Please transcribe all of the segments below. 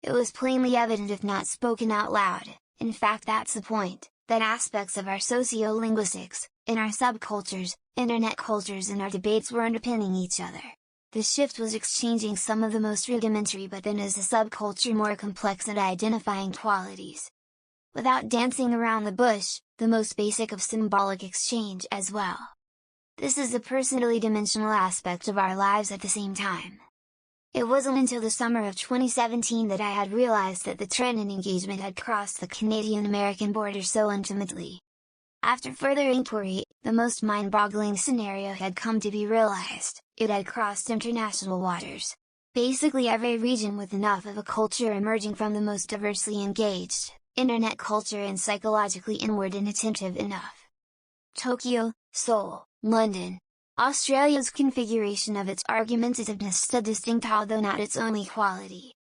It was plainly evident if not spoken out loud. In fact, that's the point, that aspects of our socio-linguistics, in our subcultures, internet cultures and our debates were underpinning each other. The shift was exchanging some of the most rudimentary but then as a subculture more complex and identifying qualities. Without dancing around the bush, the most basic of symbolic exchange as well. This is the personally dimensional aspect of our lives at the same time. It wasn't until the summer of 2017 that I had realized that the trend in engagement had crossed the Canadian-American border so intimately. After further inquiry, the most mind-boggling scenario had come to be realized: it had crossed international waters. Basically every region with enough of a culture emerging from the most diversely engaged, internet culture and psychologically inward and attentive enough. Tokyo, Seoul, London. Australia's configuration of its argumentativeness stood distinct, although not its only quality.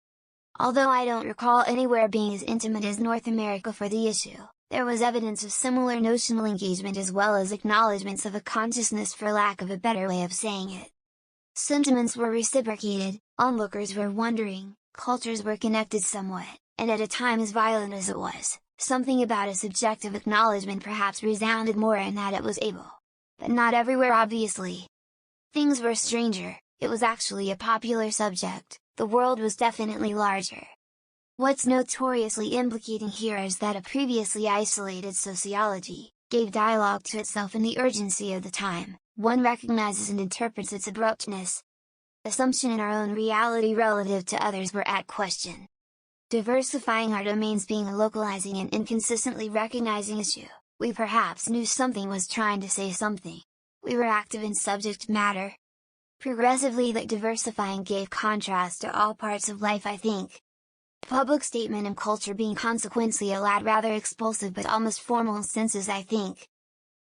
Although I don't recall anywhere being as intimate as North America for the issue, there was evidence of similar notional engagement as well as acknowledgements of a consciousness, for lack of a better way of saying it. Sentiments were reciprocated, onlookers were wondering, cultures were connected somewhat, and at a time as violent as it was, something about a subjective acknowledgement perhaps resounded more in that it was able. But not everywhere, obviously. Things were stranger, it was actually a popular subject, the world was definitely larger. What's notoriously implicating here is that a previously isolated sociology gave dialogue to itself in the urgency of the time. One recognizes and interprets its abruptness. Assumption in our own reality relative to others were at question. Diversifying our domains being a localizing and inconsistently recognizing issue, we perhaps knew something was trying to say something. We were active in subject matter. Progressively that diversifying gave contrast to all parts of life, I think. Public statement and culture being consequently allowed rather expulsive but almost formal senses, I think.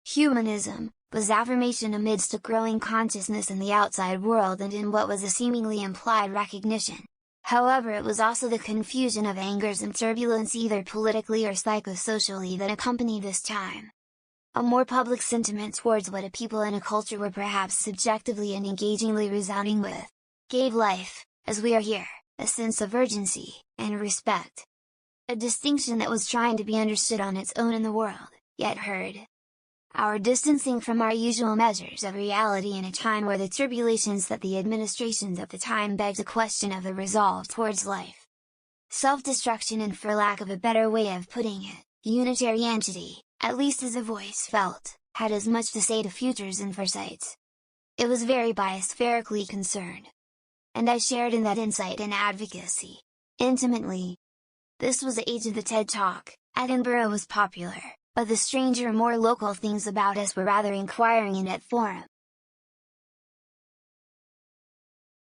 Humanism was affirmation amidst a growing consciousness in the outside world and in what was a seemingly implied recognition. However, it was also the confusion of angers and turbulence either politically or psychosocially that accompanied this time. A more public sentiment towards what a people and a culture were perhaps subjectively and engagingly resounding with, gave life, as we are here, a sense of urgency, and respect. A distinction that was trying to be understood on its own in the world, yet heard. Our distancing from our usual measures of reality in a time where the tribulations that the administrations of the time begged a question of the resolve towards life. Self-destruction and, for lack of a better way of putting it, unitary entity, at least as a voice felt, had as much to say to futures and foresights. It was very biospherically concerned. And I shared in that insight and advocacy, intimately. This was the age of the TED Talk. Edinburgh was popular, but the stranger, more local things about us were rather inquiring and at forum.